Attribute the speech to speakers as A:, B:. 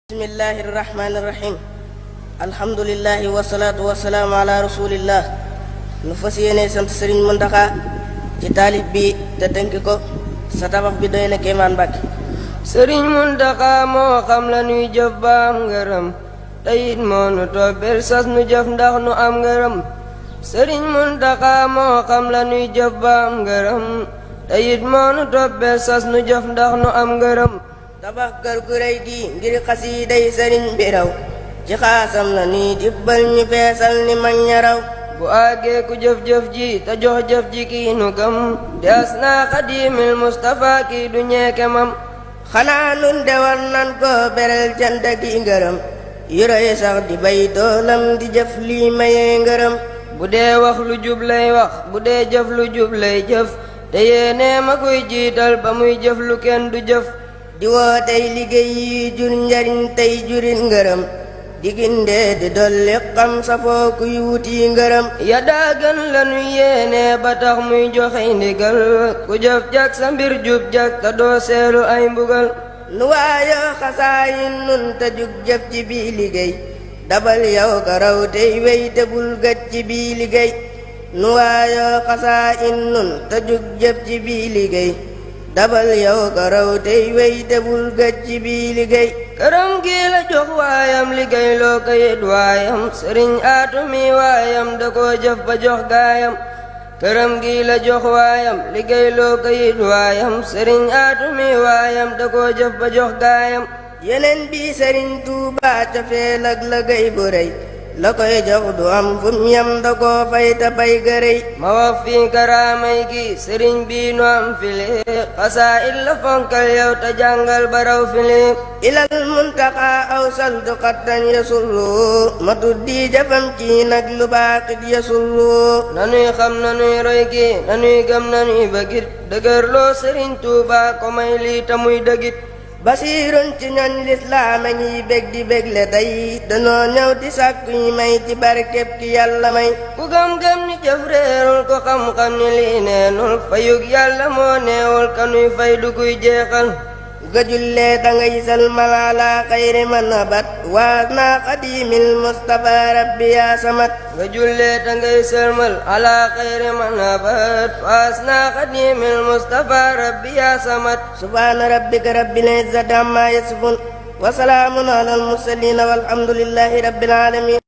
A: Bismillahirrahmanirrahim. Alhamdulillahi wassalatu wassalamu ala rasulillah. Nu fas yéene sant Sëriñ Muntaxa ci taalif bi te tënk ko sa tabax bi doy na kéemaan Mbàkke.
B: Sëriñ Muntaxa moo xam la nuy jëf ba am ngërëm te it moo nu toppeel sas nu jëf ndax nu am ngërëm. Sëriñ Muntaxa moo xam la nuy jëf ba am ngërëm te it moo nu toppeel sas nu jëf ndax nu am ngërëm.
A: tabax kër gu rëy gi ngir xasiiday sëriñ bi raw ci xaasam la nii dibbal ñu feesal ni mag ña raw.
B: bu àggee ku jëf-jëf ji te jox jëf ji kii nu gëm di asnaa xadimil Mustafa kii du ñeeke mam.
A: xanaa nun de war nan ko berel cant gi ngërëm yu rëy sax di bay toolam di jëf lii mayee ngërëm.
B: bu dee wax lu jub lay wax bu dee jëf lu jub lay jëf te yéenee ma koy jiital ba muy jëf lu kenn du jëf.
A: di woo tey liggéey yi jur njariñ tey jurit ngërëm di ginde di dolli xam safoo kuy wuti ngërëm.
B: ya daagan lanu yéene ba tax muy joxe ndigal ku jëf jak sa mbir jub jak te doo seelu ay mbugal.
A: nu waayo xasaayin nun te jug jëf ci bii liggéey dabal yow ka raw tey wey te bul gëj ci bii liggéey. nu waayo xasaayin nun te jug jëf ci bii liggéey dabal yow ka raw tey wey te bul gëj ci bii liggéey.
B: këram gi la jox waayam liggéey loo ko yit waayam sëriñ aatu mi waayam da koo jëf ba jox gaayam. këram gi la jox waayam liggéey loo ko yit waayam sëriñ aatu mi waayam da koo jëf ba jox gaayam.
A: yeneen bi sëriñ Tuubaa ca feel ak liggéey bu rëy la koy jox du am fu mu yam da koo fay te pay gërëy.
B: ma wax fii karaamay gi sëriñ bi nu am file xasaa illa fonkal yow te jàngal ba raw file.
A: ilal muntaqa aw saltu xattan yasullu ma tuddi jafam ci nag lu baaxit yasullu.
B: nanuy xam nanuy roy gi nanuy gëm nanuy bëggit dëgërloo sëriñ Tuubaa ko may lii ta muy dëggit.
A: basiirun ci ñoñ lislaam a ñiy bég di bégle tey danoo ñëw di sàkku yi may ci barkeb ki yàlla may.
B: ku gëm-gëm ni jëf réerul ko xam-xam ni lii neenul fayug yàlla moo neewul kanuy fay du kuy jeexal.
A: nga jullee dangay salmal ala xayri man abat waas naa xadimil Mustafa rabbi yaa samat.
B: nga jullee dangay salmal ala xayri man abat waas naa xadimil Mustafa rabbi yaa samat.
A: subhaana rabbika rabbil izzati amma yasifun wa salaamun alal mursaliin walhamdulillahi rabbil aalamiin.